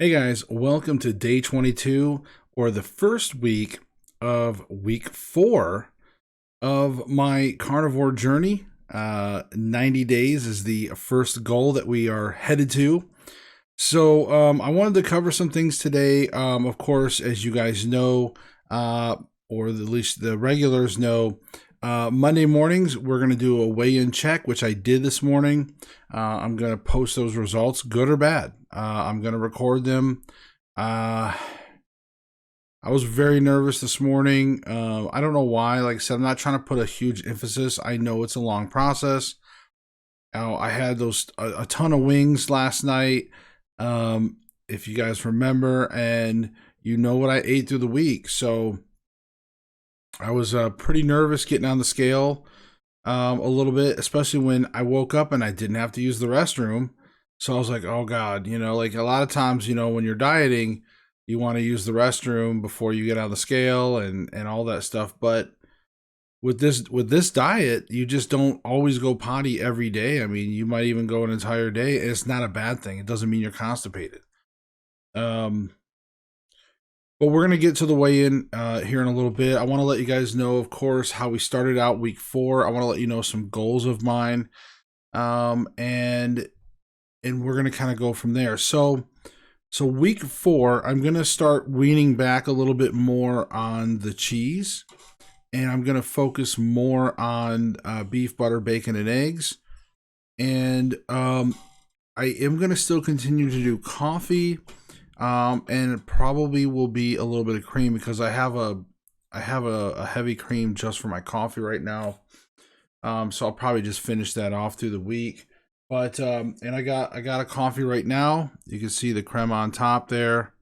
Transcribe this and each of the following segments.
Hey guys, welcome to day 22, or the first week of week 4 of my carnivore journey. 90 days is the first goal that we are headed to. So I wanted to cover some things today. Of course, as you guys know, or at least the regulars know, Monday mornings, we're going to do a weigh-in check, which I did this morning. I'm going to post those results, good or bad. I'm going to record them. I was very nervous this morning. I don't know why. Like I said, I'm not trying to put a huge emphasis. I know it's a long process. I had a ton of wings last night, if you guys remember, and you know what I ate through the week. So I was pretty nervous getting on the scale a little bit, especially when I woke up and I didn't have to use the restroom. So I was like, oh God, like a lot of times, when you're dieting, you want to use the restroom before you get on the scale and all that stuff. But with this diet, you just don't always go potty every day. I mean, you might even go an entire day. It's not a bad thing. It doesn't mean you're constipated. But we're going to get to the weigh-in here in a little bit. I want to let you guys know, of course, how we started out week 4. I want to let you know some goals of mine. And we're going to kind of go from there. So week 4, I'm going to start weaning back a little bit more on the cheese. And I'm going to focus more on beef, butter, bacon, and eggs. And I am going to still continue to do coffee. And it probably will be a little bit of cream because I have a heavy cream just for my coffee right now. So I'll probably just finish that off through the week. But and I got a coffee right now. You can see the creme on top there.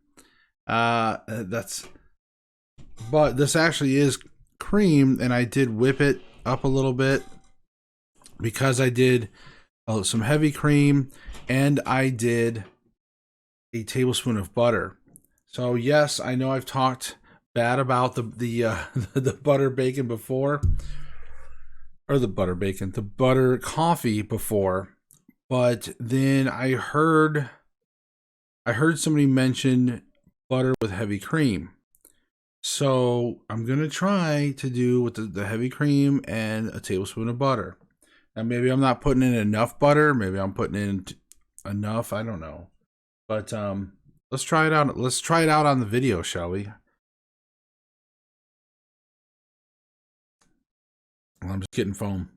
But this actually is cream, and I did whip it up a little bit because I did some heavy cream, and I did a tablespoon of butter. So yes, I know I've talked bad about the butter bacon before, or the butter coffee before, but then I heard somebody mention butter with heavy cream. So I'm gonna try to do with the heavy cream and a tablespoon of butter. Now maybe I'm not putting in enough butter. Maybe I'm putting in enough. I don't know. But let's try it out. Let's try it out on the video, shall we? I'm just getting foam.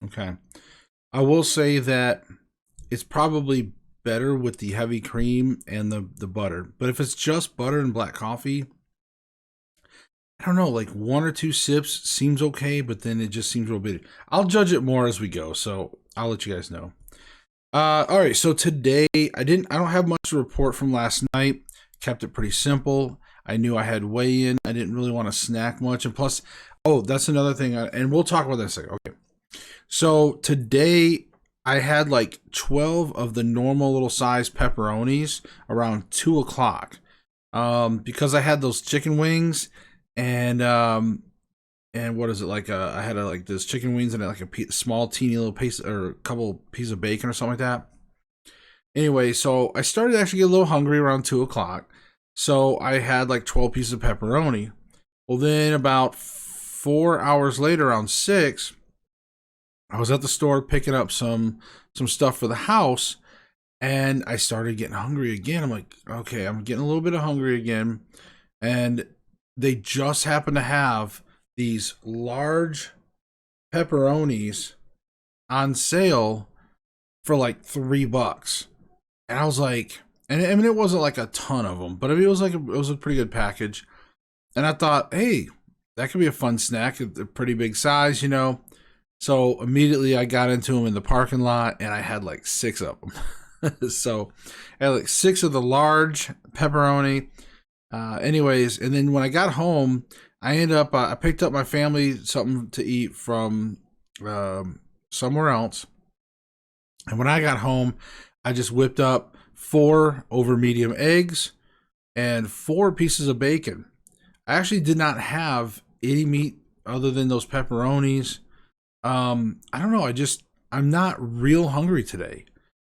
Okay. I will say that it's probably better with the heavy cream and the butter. But if it's just butter and black coffee, I don't know, like 1 or 2 sips seems okay, but then it just seems a little bit. I'll judge it more as we go, so I'll let you guys know. All right, so today I don't have much to report from last night. Kept it pretty simple. I knew I had weigh-in. I didn't really want to snack much, and plus, oh, that's another thing, and we'll talk about that in a second. Okay, so today I had like 12 of the normal little size pepperonis around 2 o'clock, because I had those chicken wings. And what is it like? I had like this chicken wings and like a small teeny little piece or a couple pieces of bacon or something like that. Anyway, so I started to actually get a little hungry around 2 o'clock. So I had like 12 pieces of pepperoni. Well, then about 4 hours later, around 6, I was at the store picking up some stuff for the house, and I started getting hungry again. I'm like, okay, I'm getting a little bit of hungry again, and they just happen to have these large pepperonis on sale for like $3. And I was like, and I mean, it wasn't like a ton of them, but I mean, it was a pretty good package. And I thought, hey, that could be a fun snack. They're pretty big size, So immediately I got into them in the parking lot, and I had like 6 of them. So I had like 6 of the large pepperoni. Anyways, and then when I got home, I ended up, I picked up my family something to eat from somewhere else. And when I got home, I just whipped up 4 over medium eggs and 4 pieces of bacon. I actually did not have any meat other than those pepperonis I don't know. I'm not real hungry today.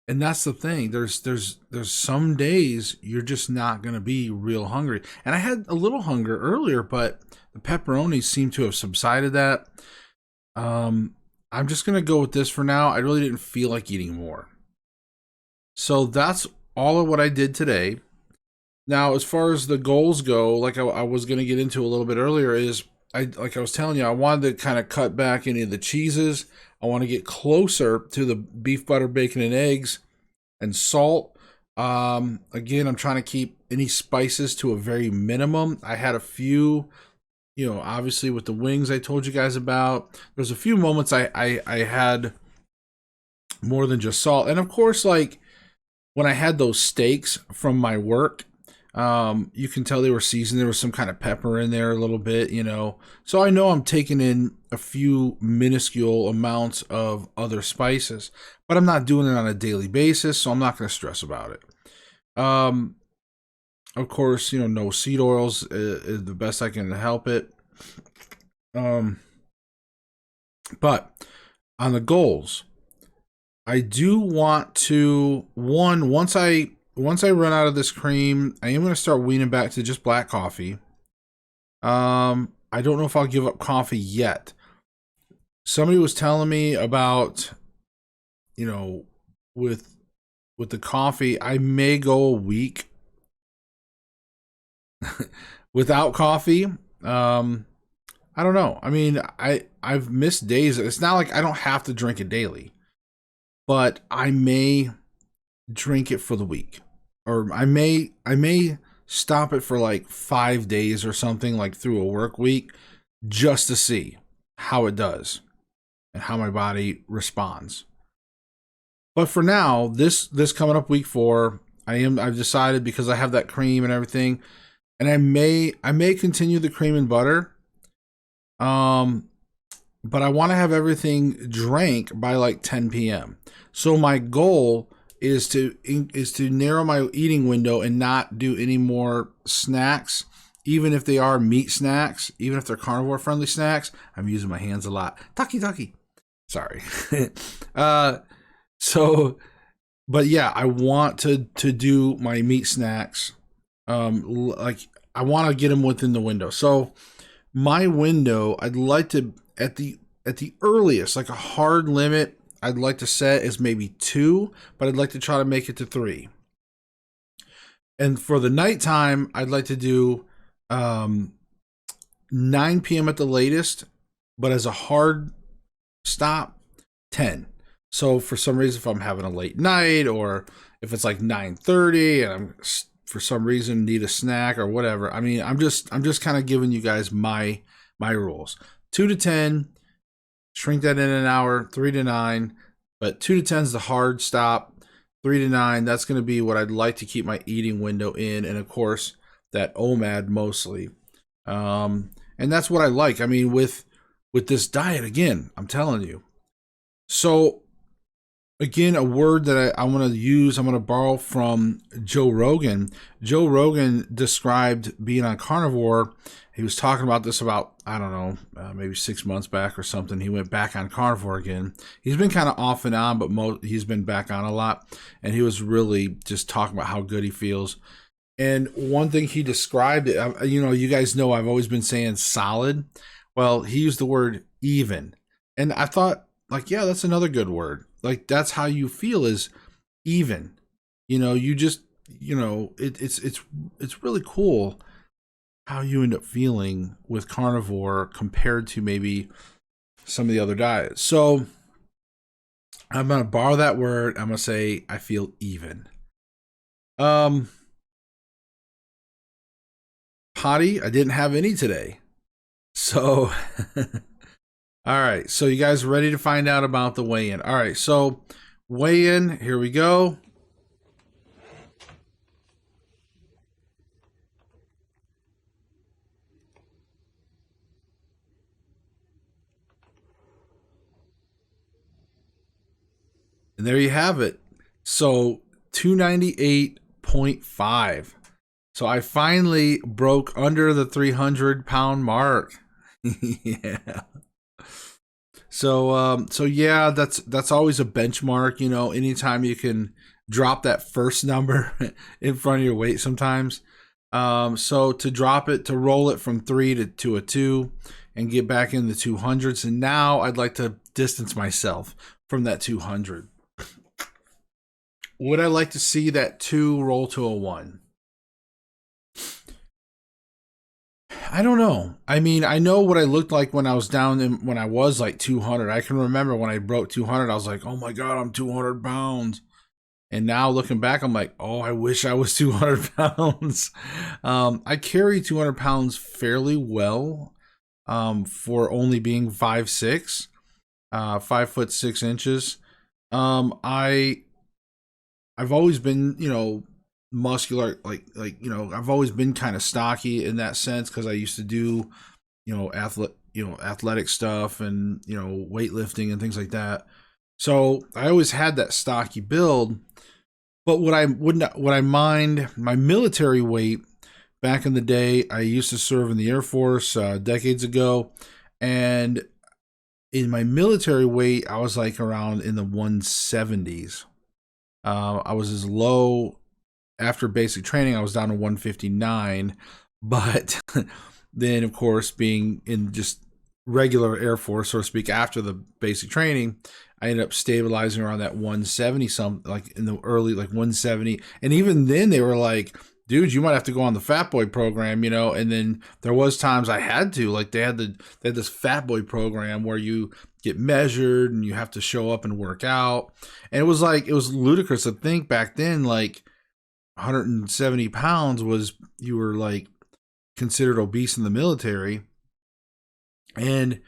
And that's the thing. There's some days you're just not gonna be real hungry. And I had a little hunger earlier, but the pepperoni seem to have subsided that. I'm just gonna go with this for now. I really didn't feel like eating more. So that's all of what I did today. Now, as far as the goals go, like I was gonna get into a little bit earlier, is like I was telling you, I wanted to kind of cut back any of the cheeses. I want to get closer to the beef, butter, bacon, and eggs and salt. Again, I'm trying to keep any spices to a very minimum. I had a few, obviously with the wings I told you guys about. There's a few moments I had more than just salt. And of course, like when I had those steaks from my work, you can tell they were seasoned. There was some kind of pepper in there a little bit, So I know I'm taking in a few minuscule amounts of other spices, but I'm not doing it on a daily basis, so I'm not going to stress about it. Of course, no seed oils is the best I can help it. But on the goals, I do want to, once I run out of this cream, I am going to start weaning back to just black coffee. I don't know if I'll give up coffee yet. Somebody was telling me about, with the coffee, I may go a week without coffee. I don't know. I mean, I've missed days. It's not like I don't have to drink it daily, but I may drink it for the week, or I may stop it for like 5 days or something, like through a work week, just to see how it does and how my body responds. But for now, this coming up week 4, I've decided, because I have that cream and everything, and I may continue the cream and butter. But I want to have everything drank by like 10 p.m. So my goal is to narrow my eating window and not do any more snacks, even if they are meat snacks, even if they're carnivore friendly snacks. I'm using my hands a lot. Taki. Sorry. But yeah, I want to do my meat snacks. Like I want to get them within the window. So my window, I'd like to, at the earliest, like a hard limit, I'd like to set is maybe 2, but I'd like to try to make it to 3. And for the nighttime, I'd like to do 9 p.m. at the latest, but as a hard stop, 10. So for some reason, if I'm having a late night, or if it's like 9:30 and I'm for some reason need a snack or whatever, I mean, I'm just kind of giving you guys my rules. 2 to 10, shrink that in an hour. 3 to 9, but 2 to 10 is the hard stop. 3 to 9, that's going to be what I'd like to keep my eating window in, and of course that OMAD mostly. And that's what I like. I mean, with this diet, again, I'm telling you. So again, a word that I'm going to borrow from Joe Rogan. Joe Rogan described being on carnivore. He was talking about this about, I don't know, maybe 6 months back or something. He went back on carnivore again. He's been kind of off and on, but he's been back on a lot. And he was really just talking about how good he feels. And one thing he described, you guys know I've always been saying solid. Well, he used the word even. And I thought, like, yeah, that's another good word. Like, that's how you feel, is even. You just, it's really cool how you end up feeling with carnivore compared to maybe some of the other diets. So I'm going to borrow that word. I'm going to say I feel even. Potty, I didn't have any today. So all right, so you guys ready to find out about the weigh-in? All right, so weigh-in, here we go. And there you have it. So 298.5. So I finally broke under the 300-pound mark. Yeah. So yeah, that's always a benchmark. You know, anytime you can drop that first number in front of your weight, sometimes. So to drop it, to roll it from 3 to a 2, and get back in the 200s, and now I'd like to distance myself from that 200. Would I like to see that 2 roll to a 1? I don't know. I mean, I know what I looked like when I was down in, when I was like 200. I can remember when I broke 200, I was like, oh my God, I'm 200 pounds. And now looking back, I'm like, oh, I wish I was 200 pounds. I carry 200 pounds fairly well for only being 5'6", 5'6". I've always been, you know, muscular, like you know, I've always been kind of stocky in that sense because I used to do, athletic stuff and weightlifting and things like that. So I always had that stocky build. But what I mind my military weight back in the day. I used to serve in the Air Force decades ago, and in my military weight, I was like around in the 170s. I was as low after basic training. I was down to 159, but then of course being in just regular Air Force, so to speak, after the basic training, I ended up stabilizing around that 170 something, like in the early like 170. And even then they were like, dude, you might have to go on the Fat Boy program, and then there was times I had to, like they had this Fat Boy program where you get measured and you have to show up and work out. And it was ludicrous to think back then, like 170 pounds was, you were like considered obese in the military, and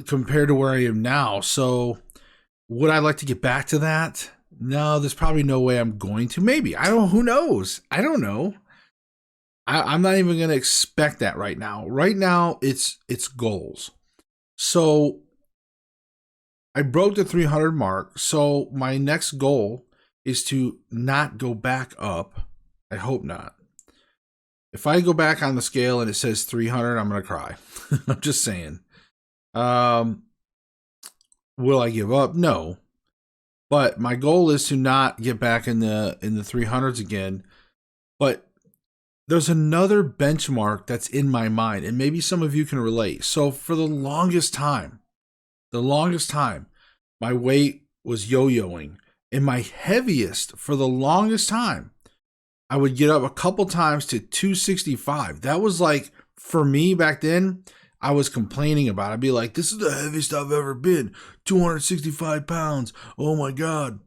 compared to where I am now. So would I like to get back to that? No, there's probably no way I'm going to. Maybe. I don't, who knows? I don't know. I'm not even going to expect that right now. Right now, it's goals. So I broke the 300 mark. So my next goal is to not go back up. I hope not. If I go back on the scale and it says 300, I'm going to cry. I'm just saying. Will I give up? No. But my goal is to not get back in the 300s again. But there's another benchmark that's in my mind, and maybe some of you can relate. So for the longest time, my weight was yo-yoing. And my heaviest for the longest time, I would get up a couple times to 265. That was like, for me back then, I was complaining about it. I'd be like, this is the heaviest I've ever been. 265 pounds. Oh my God.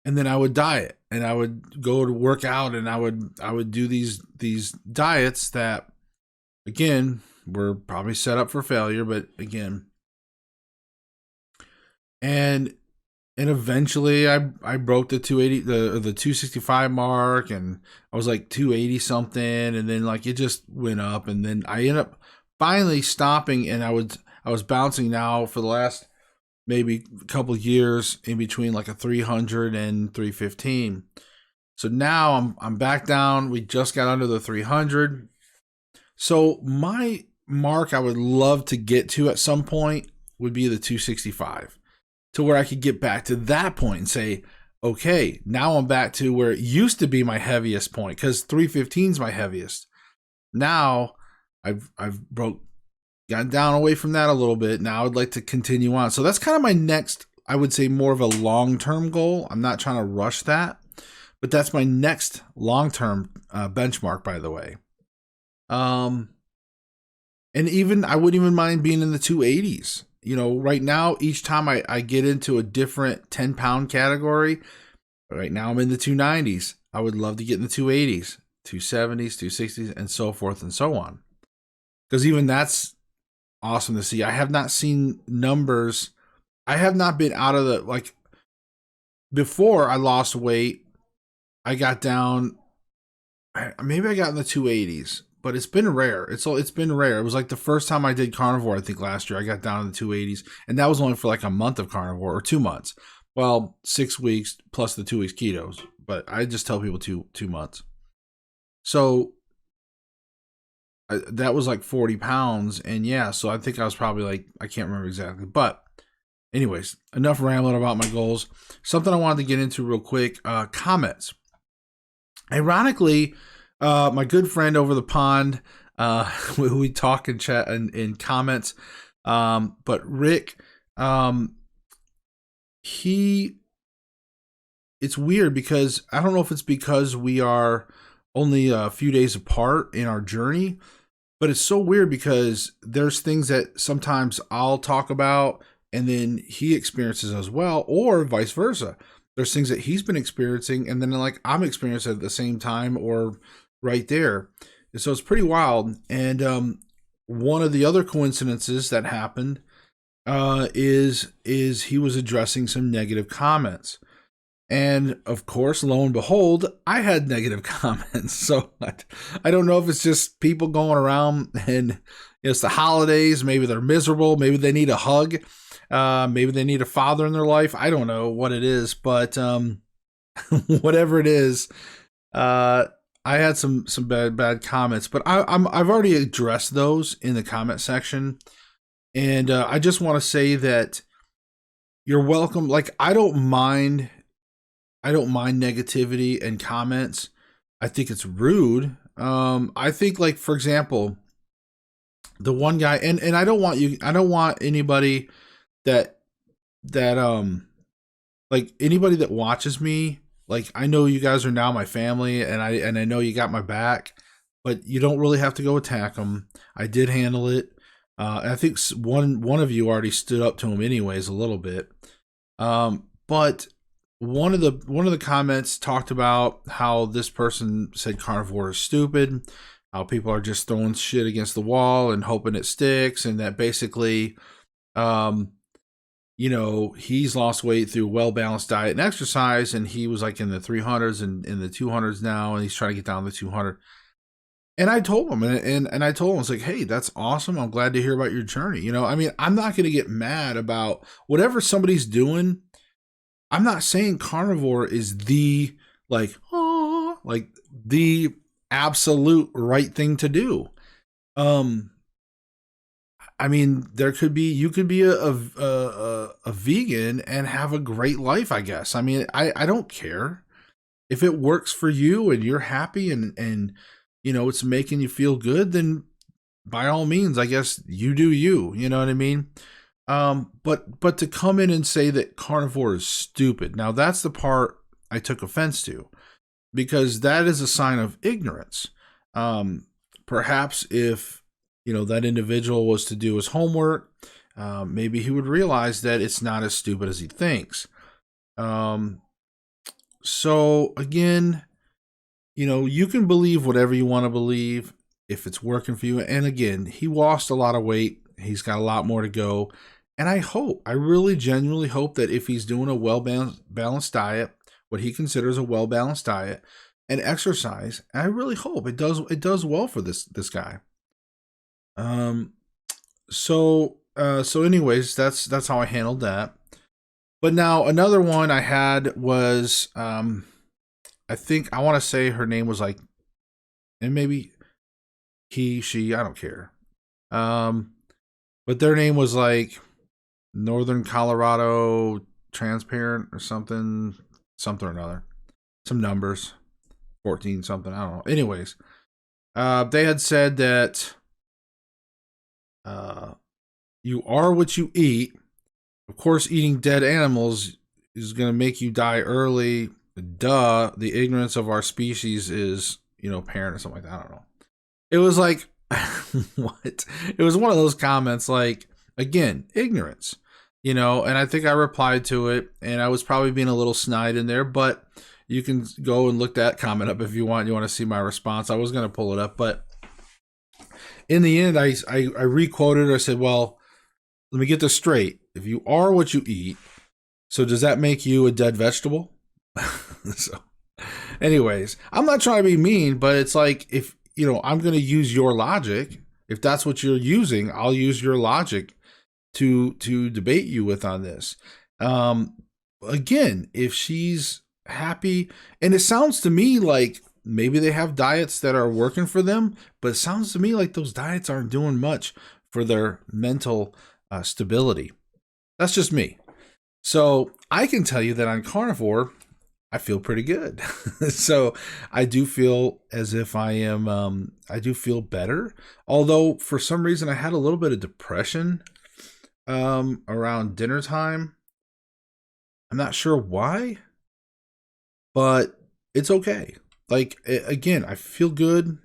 And then I would diet and I would go to work out, and I would do these diets that, again, were probably set up for failure, but again. And eventually I broke the 280, the 265 mark, and I was like 280 something, and then like it just went up, and then I ended up finally stopping, and I was bouncing now for the last maybe a couple of years in between like a 300 and 315. So now I'm back down. We just got under the 300. So my mark I would love to get to at some point would be the 265, to where I could get back to that point and say, okay, now I'm back to where it used to be my heaviest point, because 315 is my heaviest. Now I've gotten down away from that a little bit. Now I'd like to continue on. So that's kind of my next, I would say, more of a long-term goal. I'm not trying to rush that, but that's my next long-term benchmark, by the way. And even, I wouldn't even mind being in the 280s. Right now, each time I get into a different 10-pound category, right now I'm in the 290s. I would love to get in the 280s, 270s, 260s, and so forth and so on. Because even that's awesome to see. I have not seen numbers. I have not been out of the, like, before I lost weight, I got down, maybe I got in the 280s, but it's been rare. It's been rare. It was like the first time I did carnivore, I think last year, I got down in the 280s, and that was only for like a month of carnivore, or 2 months. Well, 6 weeks plus the 2 weeks ketos, but I just tell people 2 months. So that was like 40 pounds. And yeah, so I think I was probably like, I can't remember exactly, but anyways, enough rambling about my goals. Something I wanted to get into real quick, comments. Ironically, my good friend over the pond, who we talk and chat in comments, but Rick, it's weird because I don't know if it's because we are only a few days apart in our journey, but it's so weird because there's things that sometimes I'll talk about and then he experiences as well, or vice versa. There's things that he's been experiencing and then like I'm experiencing at the same time or right there. And so it's pretty wild. And one of the other coincidences that happened is he was addressing some negative comments. And of course, lo and behold, I had negative comments. So I don't know if it's just people going around and it's the holidays. Maybe they're miserable. Maybe they need a hug. Maybe they need a father in their life. I don't know what it is, but whatever it is, I had some bad comments. But I've already addressed those in the comment section, and I just want to say that you're welcome. Like I don't mind negativity and comments. I think it's rude. I think like, for example, the one guy, and I don't want anybody that like anybody that watches me, like I know you guys are now my family and I know you got my back, but you don't really have to go attack them. I did handle it. I think one of you already stood up to him anyways a little bit. But one of the comments talked about how this person said carnivore is stupid, how people are just throwing shit against the wall and hoping it sticks, and that basically, he's lost weight through well-balanced diet and exercise, and he was like in the 300s and in the 200s now, and he's trying to get down to 200. And I told him, and I told him, I was like, hey, that's awesome. I'm glad to hear about your journey. I mean, I'm not going to get mad about whatever somebody's doing. I'm not saying carnivore is the the absolute right thing to do. I mean, you could be a vegan and have a great life, I guess. I mean, I don't care if it works for you and you're happy and it's making you feel good, then by all means, I guess you do you, you know what I mean? But to come in and say that carnivore is stupid, now that's the part I took offense to, because that is a sign of ignorance. Perhaps if, that individual was to do his homework, maybe he would realize that it's not as stupid as he thinks. So again, you can believe whatever you want to believe if it's working for you. And again, he lost a lot of weight. He's got a lot more to go. And I really genuinely hope that if he's doing a well-balanced diet, what he considers a well-balanced diet, and exercise, I really hope it does well for this guy. So anyways, that's how I handled that. But now another one I had was, I think I want to say her name was like, and maybe he, she, I don't care. But their name was like Northern Colorado Transparent or something or another. Some numbers, 14 something, I don't know. Anyways, they had said that you are what you eat. Of course, eating dead animals is going to make you die early. Duh. The ignorance of our species is, apparent or something like that. I don't know. It was like, what? It was one of those comments like, again, ignorance, and I think I replied to it, and I was probably being a little snide in there, but you can go and look that comment up if you want. You want to see my response. I was going to pull it up, but in the end, I re-quoted. I said, well, let me get this straight. If you are what you eat, so does that make you a dead vegetable? So anyways, I'm not trying to be mean, but it's like, if, I'm going to use your logic. If that's what you're using, I'll use your logic to debate you with on this. Again, if she's happy, and it sounds to me like maybe they have diets that are working for them, but it sounds to me like those diets aren't doing much for their mental stability. That's just me. So I can tell you that on carnivore, I feel pretty good. So I do feel as if I do feel better. Although for some reason I had a little bit of depression around dinner time. I'm not sure why, but it's okay. Like again, I feel good.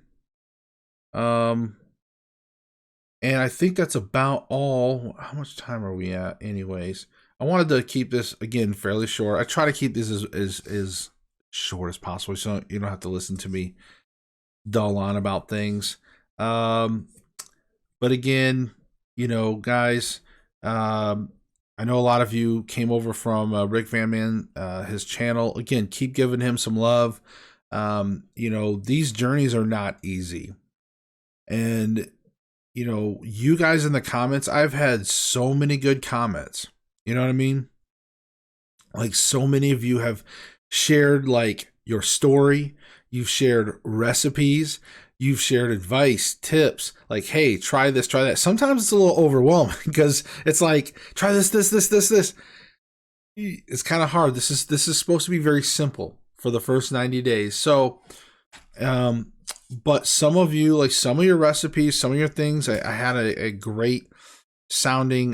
Um, and I think that's about all. How much time are we at, anyways? I wanted to keep this again fairly short. I try to keep this as short as possible, so you don't have to listen to me dull on about things. Um, but again, guys, I know a lot of you came over from Rick Van Man, his channel. Again, keep giving him some love. These journeys are not easy. And, you guys in the comments, I've had so many good comments. You know what I mean? Like, so many of you have shared, like, your story. You've shared recipes. You've shared advice, tips, like, hey, try this, try that. Sometimes it's a little overwhelming because it's like, try this. It's kind of hard. This is supposed to be very simple for the first 90 days. So, but some of you, like some of your recipes, some of your things, I had a great sounding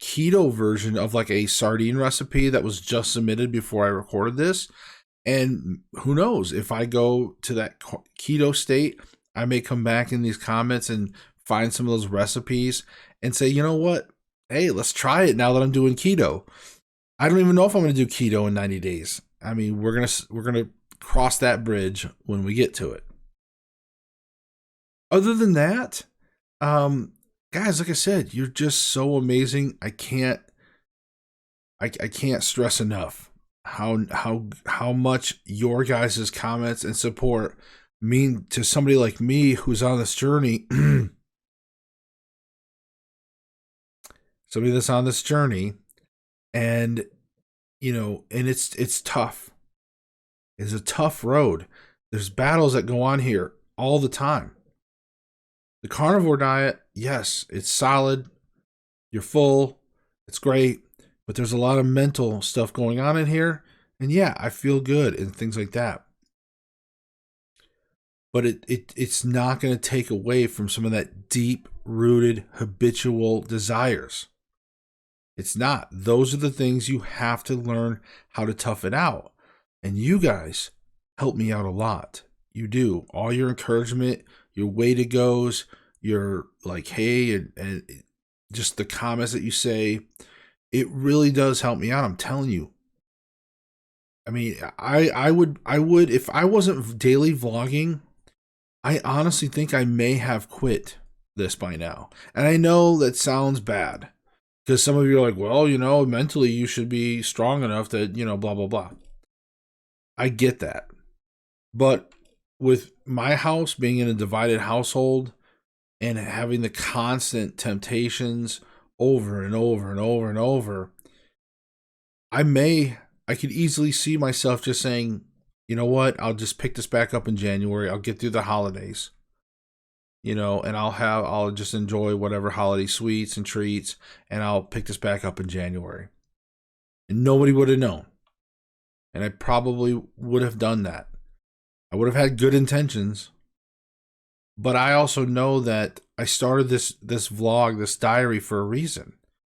keto version of like a sardine recipe that was just submitted before I recorded this. And who knows, if I go to that keto state, I may come back in these comments and find some of those recipes and say, you know what? Hey, let's try it now that I'm doing keto. I don't even know if I'm going to do keto in 90 days. I mean, we're going to cross that bridge when we get to it. Other than that, guys, like I said, you're just so amazing. I can't stress enough how much your guys' comments and support mean to somebody like me who's on this journey. Somebody that's on this journey, and and it's tough. It's a tough road. There's battles that go on here all the time. The carnivore diet, yes, it's solid. You're full. It's great. But there's a lot of mental stuff going on in here. And yeah, I feel good and things like that. But it's not going to take away from some of that deep-rooted habitual desires. It's not. Those are the things you have to learn how to tough it out. And you guys help me out a lot. You do. All your encouragement, your way to goes, your like, hey, and just the comments that you say, it really does help me out. I'm telling you. I mean, I would if I wasn't daily vlogging, I honestly think I may have quit this by now. And I know that sounds bad because some of you are like, well, mentally you should be strong enough that, blah, blah, blah. I get that. But with my house being in a divided household and having the constant temptations over and over and over and over, I could easily see myself just saying, you know what, I'll just pick this back up in January. I'll get through the holidays, and I'll just enjoy whatever holiday sweets and treats, and I'll pick this back up in January. And nobody would have known. And I probably would have done that. I would have had good intentions. But I also know that I started this vlog, this diary, for a reason.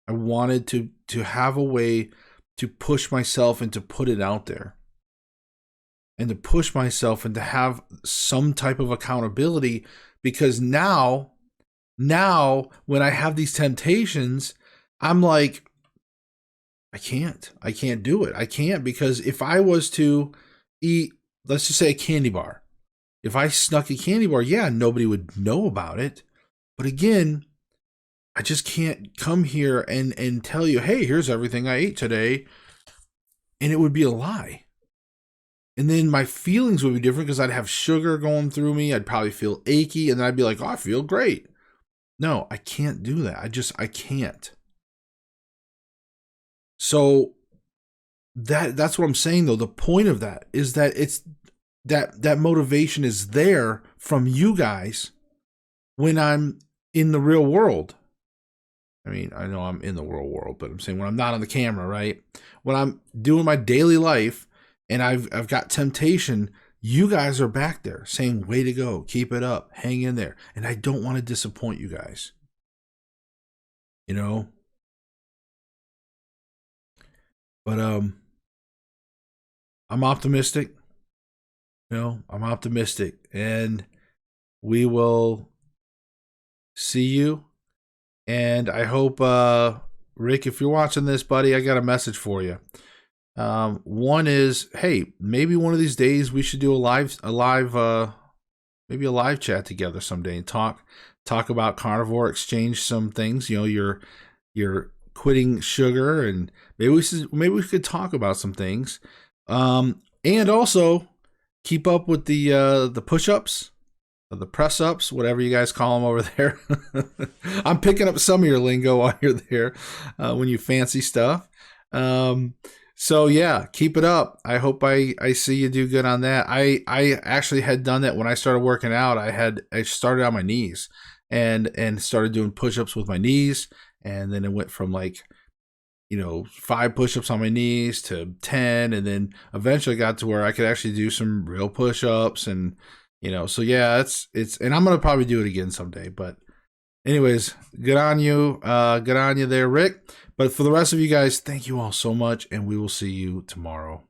I wanted to have a way to push myself and to put it out there. And to push myself and to have some type of accountability, because now when I have these temptations, I'm like, I can't do it. I can't, because if I was to eat, let's just say a candy bar, if I snuck a candy bar, yeah, nobody would know about it. But again, I just can't come here and tell you, hey, here's everything I ate today. And it would be a lie. And then my feelings would be different because I'd have sugar going through me. I'd probably feel achy. And then I'd be like, oh, I feel great. No, I can't do that. I can't. So that's what I'm saying, though. The point of that is that it's that motivation is there from you guys when I'm in the real world. I mean, I know I'm in the real world, but I'm saying when I'm not on the camera, right? When I'm doing my daily life and I've got temptation, you guys are back there saying, way to go, keep it up, hang in there. And I don't want to disappoint you guys. You know? But I'm optimistic. I'm optimistic. And we will see you. And I hope Rick, if you're watching this, buddy, I got a message for you. One is, hey, maybe one of these days we should do maybe a live chat together someday and talk about carnivore, exchange some things. You're quitting sugar, and maybe we could talk about some things. And also keep up with the push-ups, the press-ups, whatever you guys call them over there. I'm picking up some of your lingo while you're there when you fancy stuff. So yeah, keep it up. I hope I see you do good on that. I actually had done that when I started working out. I started on my knees and started doing push-ups with my knees, and then it went from 5 push-ups on my knees to 10, and then eventually got to where I could actually do some real push-ups, and so yeah, it's and I'm gonna probably do it again someday. But anyways, good on you there, Rick. But for the rest of you guys, thank you all so much, and we will see you tomorrow.